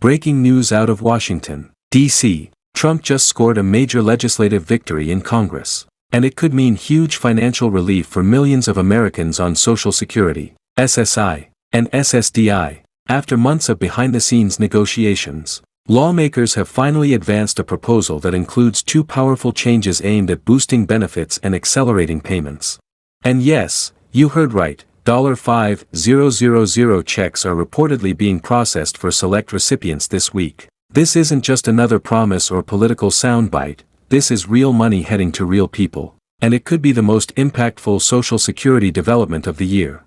Breaking news out of Washington, D.C. Trump just scored a major legislative victory in Congress, and it could mean huge financial relief for millions of Americans on Social Security, SSI, and SSDI. After months of behind-the-scenes negotiations, lawmakers have finally advanced a proposal that includes two powerful changes aimed at boosting benefits and accelerating payments. And yes, you heard right, $5,000 checks are reportedly being processed for select recipients this week. This isn't just another promise or political soundbite, this is real money heading to real people, and it could be the most impactful Social Security development of the year.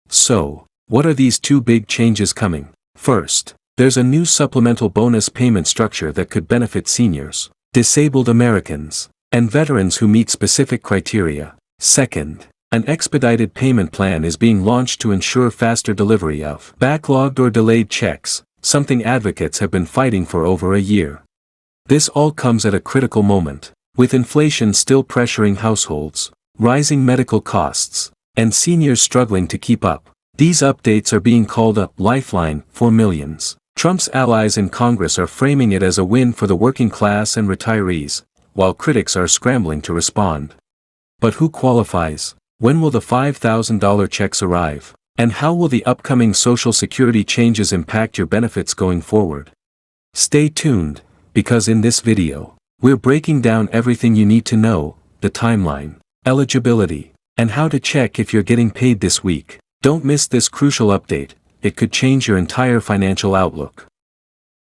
So, what are these two big changes coming? First, there's a new supplemental bonus payment structure that could benefit seniors, disabled Americans, and veterans who meet specific criteria. Second, an expedited payment plan is being launched to ensure faster delivery of backlogged or delayed checks, something advocates have been fighting for over a year. This all comes at a critical moment, with inflation still pressuring households, rising medical costs, and seniors struggling to keep up. These updates are being called a lifeline for millions. Trump's allies in Congress are framing it as a win for the working class and retirees, while critics are scrambling to respond. But who qualifies? When will the $5,000 checks arrive? And how will the upcoming Social Security changes impact your benefits going forward? Stay tuned, because in this video, we're breaking down everything you need to know, the timeline, eligibility, and how to check if you're getting paid this week. Don't miss this crucial update, it could change your entire financial outlook.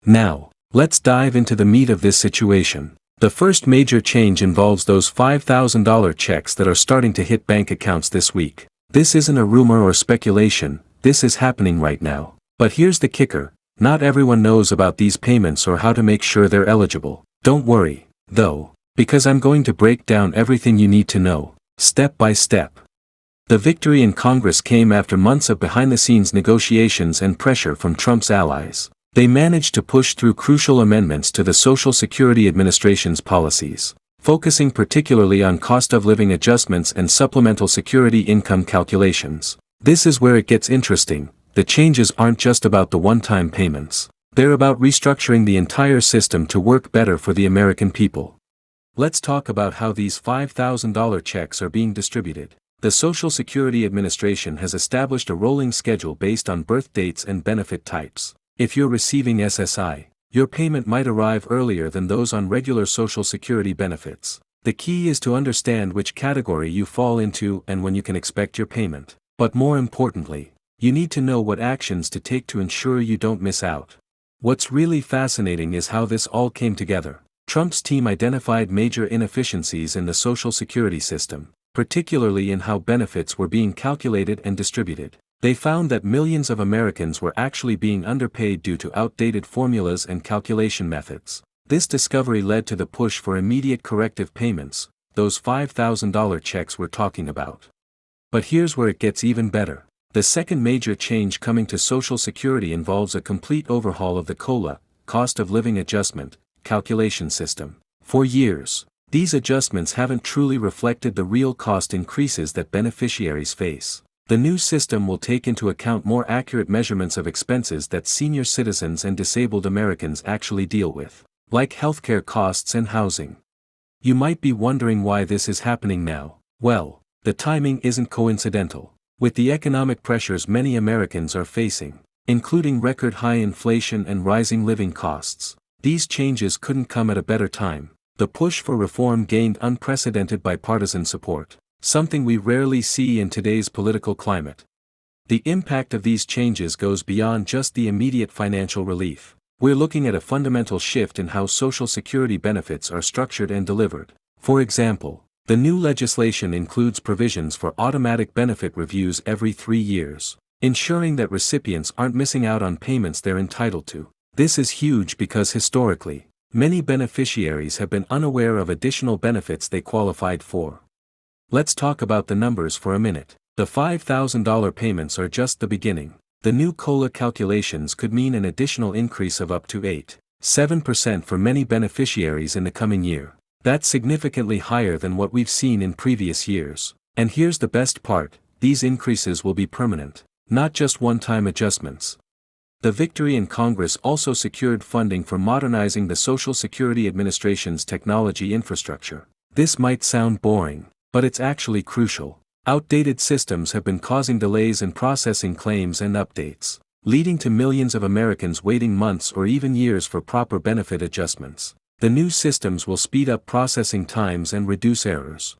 Now, let's dive into the meat of this situation. The first major change involves those $5,000 checks that are starting to hit bank accounts this week. This isn't a rumor or speculation, this is happening right now. But here's the kicker, not everyone knows about these payments or how to make sure they're eligible. Don't worry, though, because I'm going to break down everything you need to know, step by step. The victory in Congress came after months of behind-the-scenes negotiations and pressure from Trump's allies. They managed to push through crucial amendments to the Social Security Administration's policies, focusing particularly on cost-of-living adjustments and supplemental security income calculations. This is where it gets interesting. The changes aren't just about the one-time payments. They're about restructuring the entire system to work better for the American people. Let's talk about how these $5,000 checks are being distributed. The Social Security Administration has established a rolling schedule based on birth dates and benefit types. If you're receiving SSI, your payment might arrive earlier than those on regular Social Security benefits. The key is to understand which category you fall into and when you can expect your payment. But more importantly, you need to know what actions to take to ensure you don't miss out. What's really fascinating is how this all came together. Trump's team identified major inefficiencies in the Social Security system, particularly in how benefits were being calculated and distributed. They found that millions of Americans were actually being underpaid due to outdated formulas and calculation methods. This discovery led to the push for immediate corrective payments, those $5,000 checks we're talking about. But here's where it gets even better. The second major change coming to Social Security involves a complete overhaul of the COLA, cost of living adjustment, calculation system. For years, these adjustments haven't truly reflected the real cost increases that beneficiaries face. The new system will take into account more accurate measurements of expenses that senior citizens and disabled Americans actually deal with, like healthcare costs and housing. You might be wondering why this is happening now. Well, the timing isn't coincidental. With the economic pressures many Americans are facing, including record-high inflation and rising living costs, these changes couldn't come at a better time. The push for reform gained unprecedented bipartisan support, something we rarely see in today's political climate. The impact of these changes goes beyond just the immediate financial relief. We're looking at a fundamental shift in how Social Security benefits are structured and delivered. For example, the new legislation includes provisions for automatic benefit reviews every 3 years, ensuring that recipients aren't missing out on payments they're entitled to. This is huge because historically, many beneficiaries have been unaware of additional benefits they qualified for. Let's talk about the numbers for a minute. The $5,000 payments are just the beginning. The new COLA calculations could mean an additional increase of up to 8.7% for many beneficiaries in the coming year. That's significantly higher than what we've seen in previous years. And here's the best part, these increases will be permanent, not just one-time adjustments. The victory in Congress also secured funding for modernizing the Social Security Administration's technology infrastructure. This might sound boring, but it's actually crucial. Outdated systems have been causing delays in processing claims and updates, leading to millions of Americans waiting months or even years for proper benefit adjustments. The new systems will speed up processing times and reduce errors.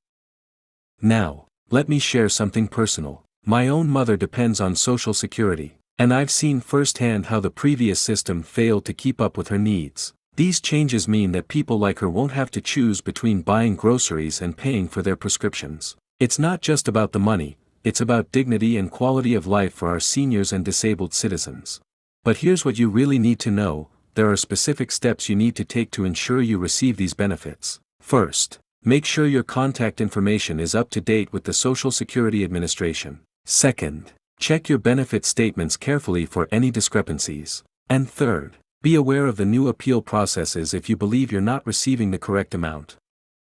Now, let me share something personal. My own mother depends on Social Security, and I've seen firsthand how the previous system failed to keep up with her needs. These changes mean that people like her won't have to choose between buying groceries and paying for their prescriptions. It's not just about the money, it's about dignity and quality of life for our seniors and disabled citizens. But here's what you really need to know: there are specific steps you need to take to ensure you receive these benefits. First, make sure your contact information is up to date with the Social Security Administration. Second, check your benefit statements carefully for any discrepancies. And third, be aware of the new appeal processes if you believe you're not receiving the correct amount.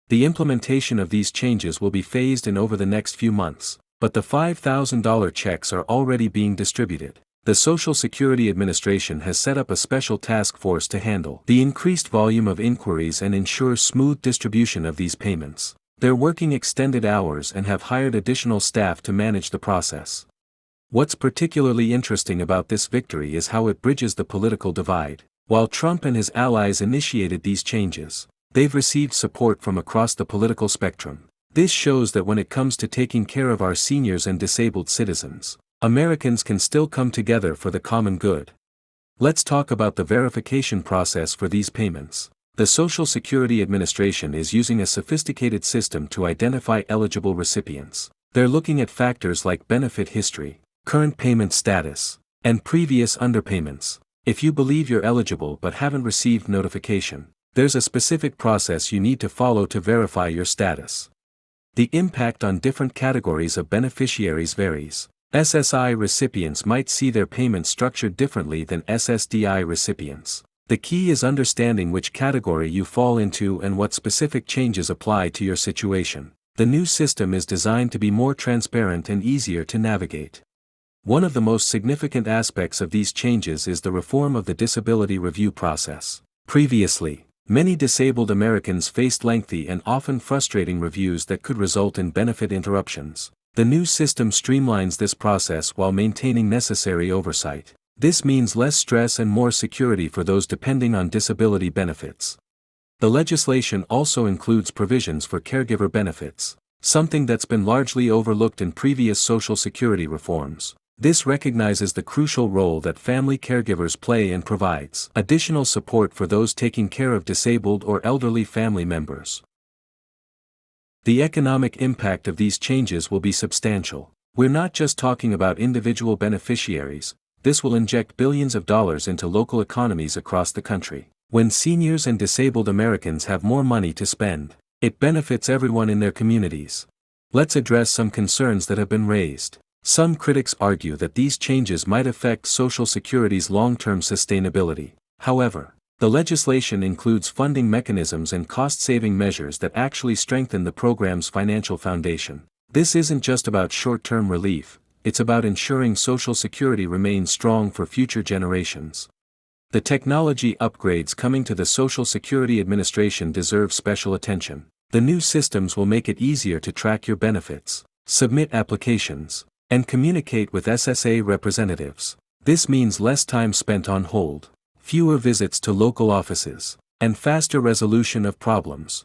The implementation of these changes will be phased in over the next few months, but the $5,000 checks are already being distributed. The Social Security Administration has set up a special task force to handle the increased volume of inquiries and ensure smooth distribution of these payments. They're working extended hours and have hired additional staff to manage the process. What's particularly interesting about this victory is how it bridges the political divide. While Trump and his allies initiated these changes, they've received support from across the political spectrum. This shows that when it comes to taking care of our seniors and disabled citizens, Americans can still come together for the common good. Let's talk about the verification process for these payments. The Social Security Administration is using a sophisticated system to identify eligible recipients. They're looking at factors like benefit history, current payment status, and previous underpayments. If you believe you're eligible but haven't received notification, there's a specific process you need to follow to verify your status. The impact on different categories of beneficiaries varies. SSI recipients might see their payments structured differently than SSDI recipients. The key is understanding which category you fall into and what specific changes apply to your situation. The new system is designed to be more transparent and easier to navigate. One of the most significant aspects of these changes is the reform of the disability review process. Previously, many disabled Americans faced lengthy and often frustrating reviews that could result in benefit interruptions. The new system streamlines this process while maintaining necessary oversight. This means less stress and more security for those depending on disability benefits. The legislation also includes provisions for caregiver benefits, something that's been largely overlooked in previous Social Security reforms. This recognizes the crucial role that family caregivers play and provides additional support for those taking care of disabled or elderly family members. The economic impact of these changes will be substantial. We're not just talking about individual beneficiaries. This will inject billions of dollars into local economies across the country. When seniors and disabled Americans have more money to spend, it benefits everyone in their communities. Let's address some concerns that have been raised. Some critics argue that these changes might affect Social Security's long-term sustainability. However, the legislation includes funding mechanisms and cost-saving measures that actually strengthen the program's financial foundation. This isn't just about short-term relief. It's about ensuring Social Security remains strong for future generations. The technology upgrades coming to the Social Security Administration deserve special attention. The new systems will make it easier to track your benefits, submit applications, and communicate with SSA representatives. This means less time spent on hold, fewer visits to local offices, and faster resolution of problems.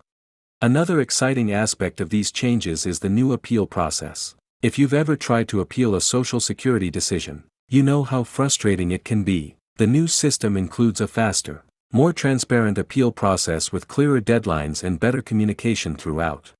Another exciting aspect of these changes is the new appeal process. If you've ever tried to appeal a Social Security decision, you know how frustrating it can be. The new system includes a faster, more transparent appeal process with clearer deadlines and better communication throughout.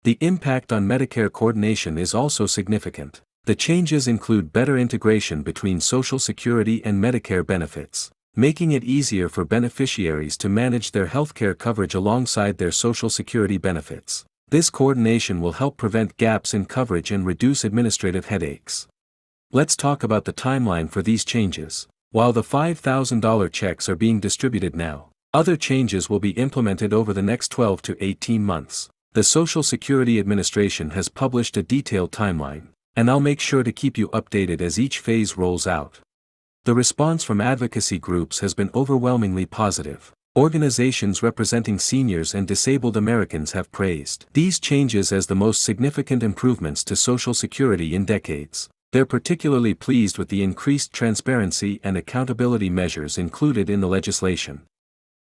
The impact on Medicare coordination is also significant. The changes include better integration between Social Security and Medicare benefits, making it easier for beneficiaries to manage their healthcare coverage alongside their Social Security benefits. This coordination will help prevent gaps in coverage and reduce administrative headaches. Let's talk about the timeline for these changes. While the $5,000 checks are being distributed now, other changes will be implemented over the next 12 to 18 months. The Social Security Administration has published a detailed timeline, and I'll make sure to keep you updated as each phase rolls out. The response from advocacy groups has been overwhelmingly positive. Organizations representing seniors and disabled Americans have praised these changes as the most significant improvements to Social Security in decades. They're particularly pleased with the increased transparency and accountability measures included in the legislation.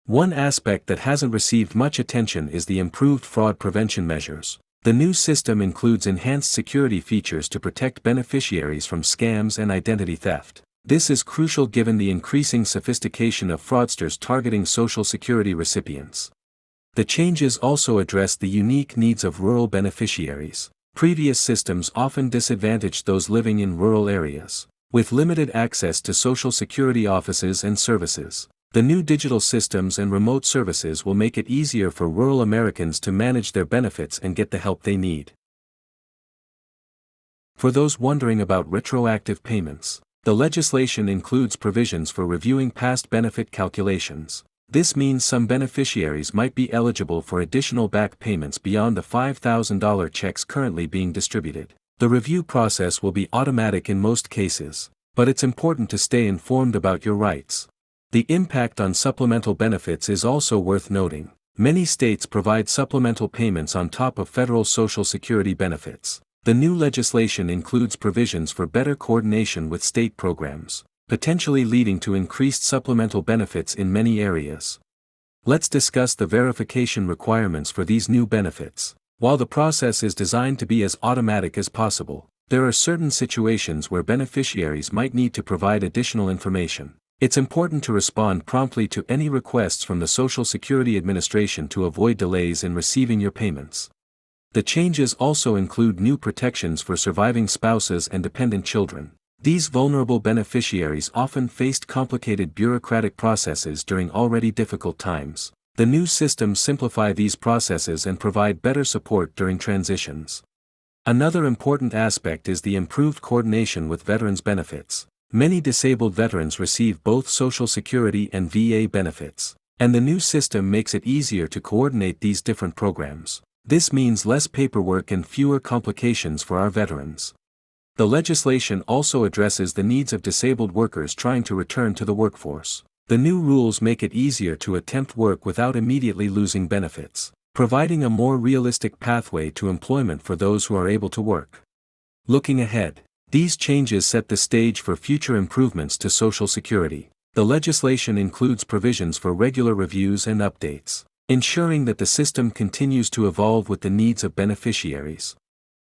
One aspect that hasn't received much attention is the improved fraud prevention measures. The new system includes enhanced security features to protect beneficiaries from scams and identity theft. This is crucial given the increasing sophistication of fraudsters targeting Social Security recipients. The changes also address the unique needs of rural beneficiaries. Previous systems often disadvantaged those living in rural areas, with limited access to Social Security offices and services. The new digital systems and remote services will make it easier for rural Americans to manage their benefits and get the help they need. For those wondering about retroactive payments, the legislation includes provisions for reviewing past benefit calculations. This means some beneficiaries might be eligible for additional back payments beyond the $5,000 checks currently being distributed. The review process will be automatic in most cases, but it's important to stay informed about your rights. The impact on supplemental benefits is also worth noting. Many states provide supplemental payments on top of federal Social Security benefits. The new legislation includes provisions for better coordination with state programs, potentially leading to increased supplemental benefits in many areas. Let's discuss the verification requirements for these new benefits. While the process is designed to be as automatic as possible, there are certain situations where beneficiaries might need to provide additional information. It's important to respond promptly to any requests from the Social Security Administration to avoid delays in receiving your payments. The changes also include new protections for surviving spouses and dependent children. These vulnerable beneficiaries often faced complicated bureaucratic processes during already difficult times. The new systems simplify these processes and provide better support during transitions. Another important aspect is the improved coordination with veterans' benefits. Many disabled veterans receive both Social Security and VA benefits, and the new system makes it easier to coordinate these different programs. This means less paperwork and fewer complications for our veterans. The legislation also addresses the needs of disabled workers trying to return to the workforce. The new rules make it easier to attempt work without immediately losing benefits, providing a more realistic pathway to employment for those who are able to work. Looking ahead, these changes set the stage for future improvements to Social Security. The legislation includes provisions for regular reviews and updates, ensuring that the system continues to evolve with the needs of beneficiaries.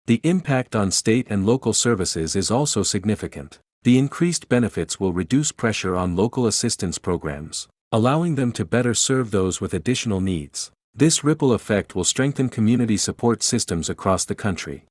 The impact on state and local services is also significant. The increased benefits will reduce pressure on local assistance programs, allowing them to better serve those with additional needs. This ripple effect will strengthen community support systems across the country.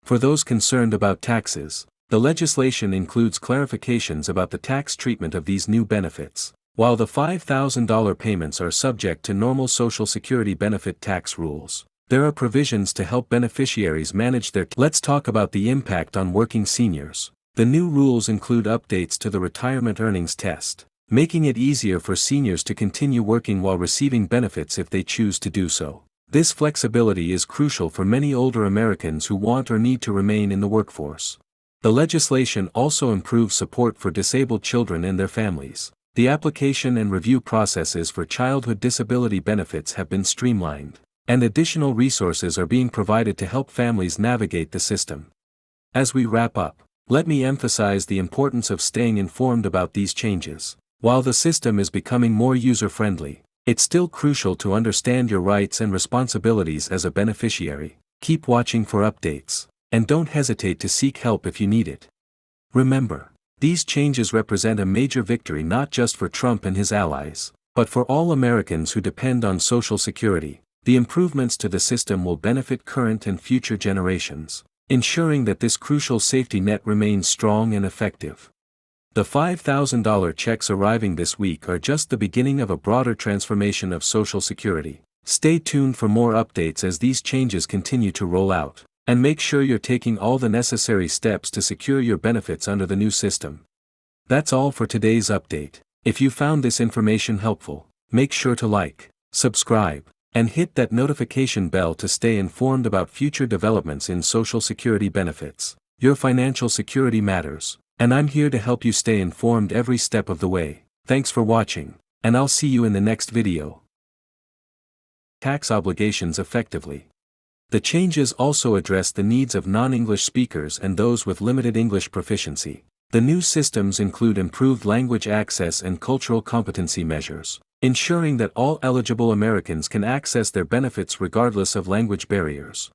For those concerned about taxes, the legislation includes clarifications about the tax treatment of these new benefits. While the $5,000 payments are subject to normal Social Security benefit tax rules, there are provisions to help beneficiaries manage their Let's talk about the impact on working seniors. The new rules include updates to the retirement earnings test, making it easier for seniors to continue working while receiving benefits if they choose to do so. This flexibility is crucial for many older Americans who want or need to remain in the workforce. The legislation also improves support for disabled children and their families. The application and review processes for childhood disability benefits have been streamlined, and additional resources are being provided to help families navigate the system. As we wrap up, let me emphasize the importance of staying informed about these changes. While the system is becoming more user-friendly, it's still crucial to understand your rights and responsibilities as a beneficiary. Keep watching for updates, and don't hesitate to seek help if you need it. Remember, these changes represent a major victory not just for Trump and his allies, but for all Americans who depend on Social Security. The improvements to the system will benefit current and future generations, ensuring that this crucial safety net remains strong and effective. The $5,000 checks arriving this week are just the beginning of a broader transformation of Social Security. Stay tuned for more updates as these changes continue to roll out, and make sure you're taking all the necessary steps to secure your benefits under the new system. That's all for today's update. If you found this information helpful, make sure to like, subscribe, and hit that notification bell to stay informed about future developments in Social Security benefits. Your financial security matters. And I'm here to help you stay informed every step of the way. Thanks for watching, and I'll see you in the next video. Tax obligations effectively. The changes also address the needs of non-English speakers and those with limited English proficiency. The new systems include improved language access and cultural competency measures, ensuring that all eligible Americans can access their benefits regardless of language barriers.